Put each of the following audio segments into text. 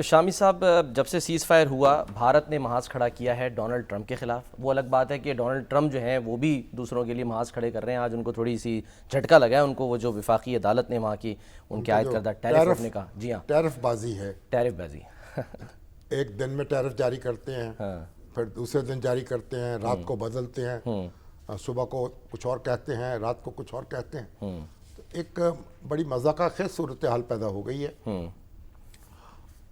शामी साहब, जब से सीज़ फायर हुआ भारत ने महाज खड़ा किया है डोनाल्ड ट्रंप के ख़िलाफ़। वो अलग बात है कि डोनाल्ड ट्रंप जो हैं वो भी दूसरों के लिए महाज खड़े कर रहे हैं। आज उनको थोड़ी सी झटका लगा है, उनको वो जो विफाकी अदालत ने वहाँ की उनके आयद करदा टैरिफ रोकने का। जी हाँ, टैरिफबाजी है, टैरिफबाजी। एक दिन में टैरिफ जारी करते हैं, हाँ, फिर दूसरे दिन जारी करते हैं, रात को बदलते हैं, सुबह को कुछ और कहते हैं, रात को कुछ और कहते हैं। तो एक बड़ी मज़ाक़खेज़ सूरत हाल पैदा हो गई है।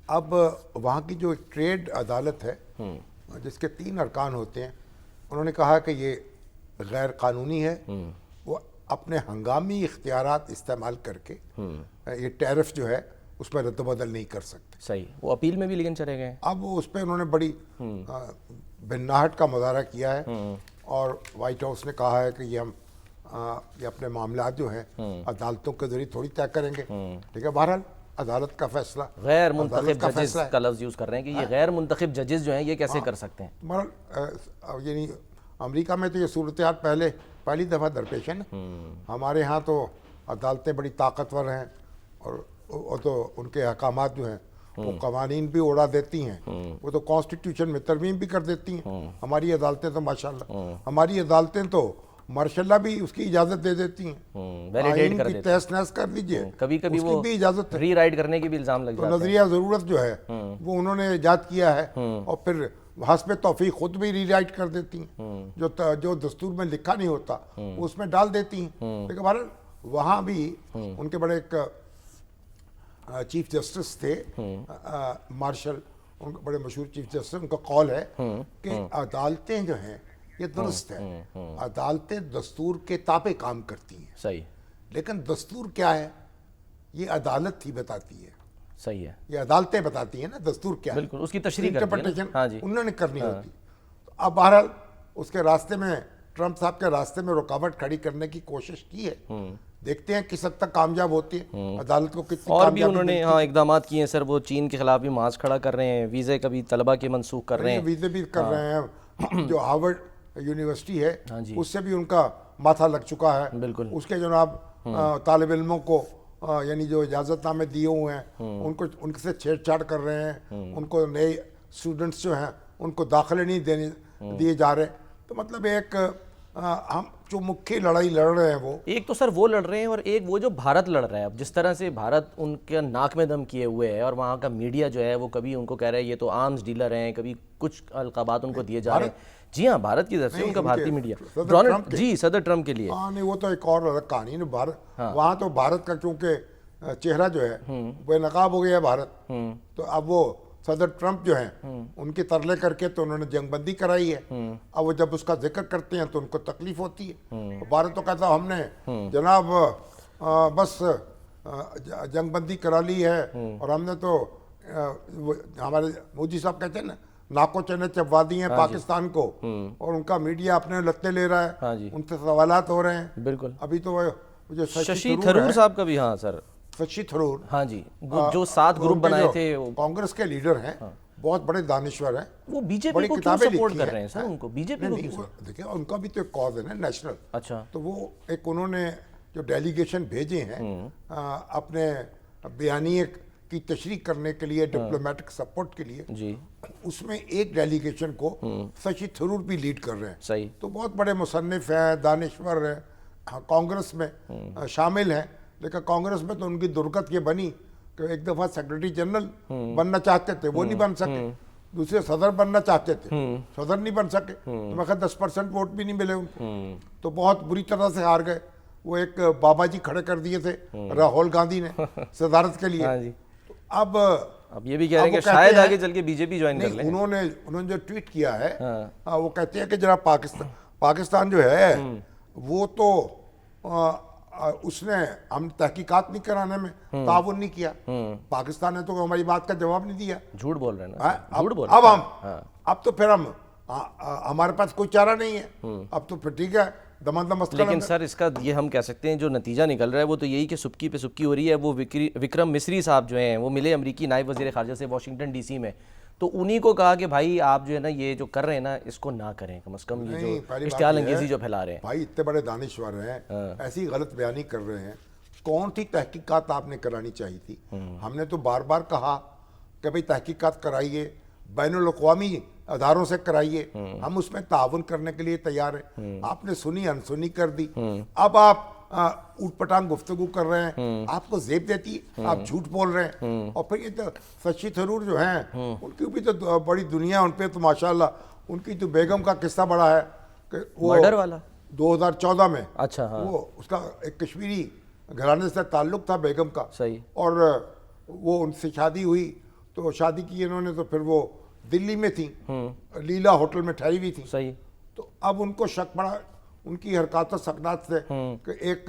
अब वहाँ की जो ट्रेड अदालत है जिसके 3 अरकान होते हैं, उन्होंने कहा कि ये गैर कानूनी है। वो अपने हंगामी इख्तियारात इस्तेमाल करके ये टैरिफ जो है उस पर रद्द-बदल नहीं कर सकते। सही। वो अपील में भी लेकिन चले गए। अब उस पर उन्होंने बड़ी भिन्नाहट का मुजाहरा किया है और वाइट हाउस ने कहा है कि ये अपने मामला जो हैं अदालतों के जरिए थोड़ी तय करेंगे। ठीक है, बहरहाल अदालत का फैसला, गैर मुंतखब जजेस का लफ्ज़ यूज़ कर रहे हैं कि ये गैर मुंतखब जजेस जो हैं ये कैसे कर सकते हैं। मगर यानी अमेरिका में तो ये सूरत हाल पहली दफ़ा दरपेश है ना। हमारे यहाँ तो अदालतें बड़ी ताकतवर हैं और तो उनके अहकामात जो हैं वो कवानीन भी उड़ा देती हैं, वो तो कॉन्स्टिट्यूशन में तरमीम भी कर देती हैं। हमारी अदालतें तो माशाल्लाह, हमारी अदालतें तो मार्शल्लाह भी उसकी इजाज़त दे देती हैं, वैलिडेट कर देती हैं। तहस नहस कर लीजिए, कभी कभी उसकी वो भी इजाज़त है। रीराइट करने की भी इल्ज़ाम लग तो जाते हैं। नजरिया ज़रूरत जो है वो उन्होंने ईजाद किया है और फिर हस्ब तौफीक खुद भी रीराइट कर देती हैं। जो दस्तूर में लिखा नहीं होता वो उसमें डाल देती हैं। लेकिन भारत वहाँ भी उनके बड़े एक चीफ जस्टिस थे मार्शल, उनके बड़े मशहूर चीफ जस्टिस, उनका कॉल है कि अदालतें जो हैं ये दुरुस्त है, अदालतें दस्तूर के ताबे काम करती हैं। सही। लेकिन दस्तूर क्या है ये अदालत ही बताती है। सही है, ये अदालतें बताती हैं ना दस्तूर क्या है, बिल्कुल उसकी तशरीह करती है ना। इंटरप्रिटेशन हाँ जी, उन्होंने करनी होती। तो अब बहरहाल उसके रास्ते में, ट्रंप साहब के रास्ते में रुकावट खड़ी करने की कोशिश की है। देखते हैं किस हद तक कामयाब होती है, अदालत को कितनी और भी कामयाबी उन्होंने मिलती है। हाँ इकदाम किए हैं सर। वो चीन के खिलाफ भी मार्च खड़ा कर रहे हैं, वीज़े का भी तलबा के मनसूख कर रहे हैं। वीज़े भी कर रहे हैं। जो हार्वर्ड यूनिवर्सिटी है हाँ जी, उससे भी उनका माथा लग चुका है। बिल्कुल। उसके जनाब तालिब इल्मों को यानी जो इजाज़तनामे दिए हुए हैं उनको उनसे छेड़छाड़ कर रहे हैं। उनको नए स्टूडेंट्स जो हैं उनको दाखिले नहीं दिए जा रहे। तो मतलब एक हम जो मुख्य लड़ाई लड़ रहे हैं वो एक तो सर वो लड़ रहे हैं और एक वो जो भारत लड़ रहा है। अब जिस तरह से भारत उनके नाक में दम किए हुए है और वहाँ का मीडिया जो है वो कभी उनको कह रहा है ये तो आर्म्स डीलर हैं, कभी कुछ अलकाबात उनको दिए जा रहे हैं। जी हाँ, भारत की तरफ से उनका भारतीय मीडिया डोनाल्ड जी सदर ट्रंप के लिए। हाँ नहीं, वो तो एक और अलग कहानी है। भारत वहाँ तो भारत का क्योंकि चेहरा जो है बेनकाब हो गया भारत, तो अब वो सदर ट्रंप जो हैं उनके तरले करके तो उन्होंने जंगबंदी कराई है। अब वो जब उसका जिक्र करते हैं तो उनको तकलीफ होती है। भारत तो कहता हमने जनाब बस जंगबंदी करा ली है और हमने तो हमारे मोदी साहब कहते हैं ना नाको चने चबवा दी हैं पाकिस्तान को, और उनका मीडिया अपने लत्ते ले रहा है। हाँ जी, उनसे सवालात हो रहे हैं। बिल्कुल। अभी तो जो शशि थरूर साहब का भी, हाँ सर, शशि थरूर, हाँ जी, जो 7 ग्रुप बनाए थे, कांग्रेस के लीडर हैं, बहुत बड़े दानिश्वर हैं। वो बीजेपी को क्यों सपोर्ट कर रहे हैं सर? उनको बीजेपी को क्यों? देखिए उनका भी तो एक कॉज है ना नेशनल। अच्छा, तो वो एक उन्होंने जो डेलीगेशन भेजे हैं अपने बयानिए की तशरीह करने के लिए, डिप्लोमेटिक सपोर्ट के लिए जी, उसमें एक डेलीगेशन को शशि थरूर भी लीड कर रहे हैं। सही। तो बहुत बड़े मुसन्निफ हैं, दानिश्वर हैं, कांग्रेस में शामिल हैं। लेकिन कांग्रेस में तो उनकी दुर्गत ये बनी कि एक दफ़ा सेक्रेटरी जनरल बनना चाहते थे, वो नहीं बन सके। दूसरे सदर बनना चाहते थे, सदर नहीं बन सके। तो मैं कहता 10% वोट भी नहीं मिले उनको, तो बहुत बुरी तरह से हार गए। वो एक बाबा जी खड़े कर दिए थे राहुल गांधी ने सदारत के लिए। हाँ जी। तो अब ये भी कह रहे हैं कि शायद आगे चल के बीजेपी ज्वाइन कर लें। उन्होंने जो ट्वीट किया है वो कहते हैं कि जरा पाकिस्तान जो है वो तो उसने हम तहकीकात नहीं कराने में ताउन नहीं किया। पाकिस्तान ने तो हमारी बात का जवाब नहीं दिया। झूठ बोल रहे हैं ना, झूठ बोल अब हम अब तो फिर हम हमारे पास कोई चारा नहीं है। अब तो फिर ठीक है दमादम। लेकिन सर इसका ये हम कह सकते हैं जो नतीजा निकल रहा है वो तो यही कि सुबकी पे सुबकी हो रही है। वो विक्रम मिस्री साहब जो हैं वो मिले अमेरिकी नायब वज़ीर ख़ारजा से वाशिंगटन डीसी में, तो उन्हीं को कहा कि भाई आप जो है ना ये जो कर रहे हैं ना इसको ना करें, कम से कम ये जो इश्तिहाल अंगेज़ी जो फैला रहे हैं। भाई इतने बड़े दानिश्वर हैं, ऐसी गलत बयानी कर रहे हैं। कौन सी तहकीकात आपने करानी चाहिए थी? हमने तो बार बार कहा कि भाई तहकीकात कराइए, बैनुल-अक़वामी अदारों से कराइए, हम उसमें ताउन करने के लिए तैयार हैं। आपने सुनी अनसुनी कर दी। अब आप ऊटपटांग गुफ्तगू कर रहे हैं, आपको जेब देती है, आप झूठ बोल रहे हैं। और फिर ये तो शशि थरूर जो हैं, उनकी भी तो बड़ी दुनिया, उन पे तो माशाल्लाह उनकी तो बेगम का किस्सा बड़ा है कि वो मर्डर वाला 2014 में, अच्छा, हाँ, वो उसका एक कश्मीरी घराने से ताल्लुक था बेगम का, सही, और वो उनसे शादी हुई, तो शादी की इन्होंने, तो फिर वो दिल्ली में थी, लीला होटल में ठहरी हुई थी। सही, तो अब उनको शक पड़ा उनकी हरकत सकनात से कि एक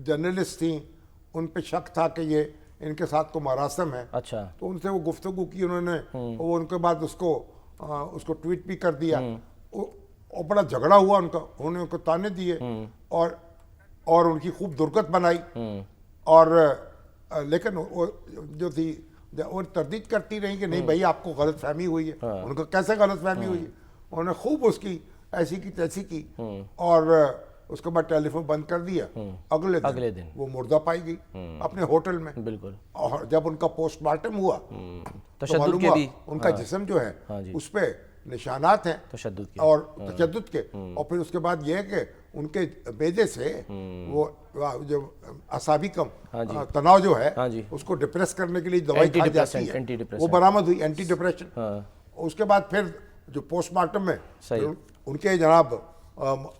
जर्नलिस्ट थी, उन पे शक था कि ये इनके साथ को मरासम है। अच्छा, तो उनसे वो गुफ्तगू की उन्होंने, वो उनके बाद उसको ट्वीट भी कर दिया, और बड़ा झगड़ा हुआ उनका, उन्होंने उनको ताने दिए और उनकी खूब दुर्गत बनाई। और लेकिन वो जो थी वो तरदीद करती रही कि नहीं भाई आपको गलत फहमी हुई है। उनको कैसे गलत फहमी हुई है, उन्होंने खूब उसकी ऐसी की तैसी की, और उसके बाद टेलीफोन बंद कर दिया। अगले दिन वो मुर्दा पाई गई अपने होटल में। बिल्कुल। और जब उनका पोस्टमार्टम हुआ तो मालूम हुआ उनका जिस्म जो है उस पे निशानात हैं तशद्दुद के, तशद्दुद के। और फिर उसके बाद ये है कि उनके बेदे से वो जो असाबी तनाव जो है उसको डिप्रेस करने के लिए दवाई खाई जाती है, वो बरामद हुई, एंटी डिप्रेशन। उसके बाद फिर जो पोस्टमार्टम में उनके जनाब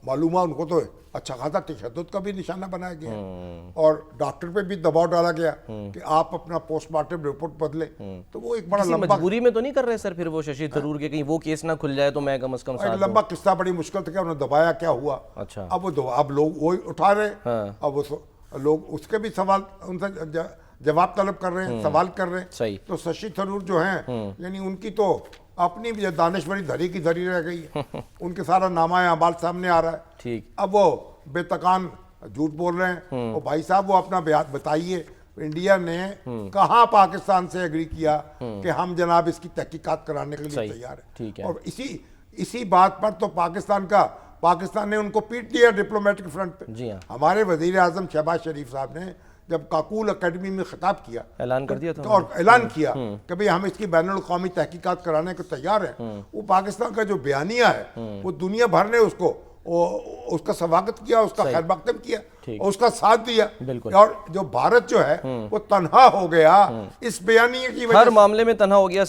मालूम हुआ उनको तो अच्छा खासा तशद्दुद का भी निशाना बनाया गया, और डॉक्टर पे भी दबाव डाला गया कि आप अपना पोस्टमार्टम रिपोर्ट बदले। तो वो एक बड़ा लंबा, मजबूरी में तो नहीं कर रहे सर फिर वो शशि थरूर के, कहीं वो केस ना खुल जाए तो मैं कम से कम एक लंबा किस्सा, बड़ी मुश्किल था कि उन्होंने दबाया क्या हुआ। अच्छा, अब लोग वही उठा रहे हैं, अब वो लोग उसके भी सवाल उनसे जवाब तलब कर रहे हैं, सवाल कर रहे हैं। सही। तो शशि थरूर जो हैं, यानी उनकी तो अपनी भी दानिशवरी धरी की धरी रह गई है। उनके सारा नामा अमाल सामने आ रहा है। ठीक। अब वो बेतकान झूठ बोल रहे हैं। और भाई साहब वो अपना बयान बताइए, इंडिया ने कहाँ पाकिस्तान से एग्री किया कि हम जनाब इसकी तहकीकात कराने के लिए तैयार है। ठीक है। और इसी बात पर तो पाकिस्तान ने उनको पीट दिया डिप्लोमेटिक फ्रंट पे। जी हाँ। हमारे वजीर आजम शहबाज शरीफ साहब ने जब काकूल अकेडमी में खिताब किया, ऐलान कर दिया था, और ऐलान किया कि भाई हम इसकी बैनुल-अक़वामी तहकीकात कराने को तैयार हैं। वो पाकिस्तान का जो बयानिया है वो दुनिया भर ने उसका स्वागत किया, उसका खैर मकदम किया, और उसका साथ दिया। और जो भारत जो है वो तन्हा हो गया इस बयानिया की वजह से। हर मामले में तन्हा हो गया।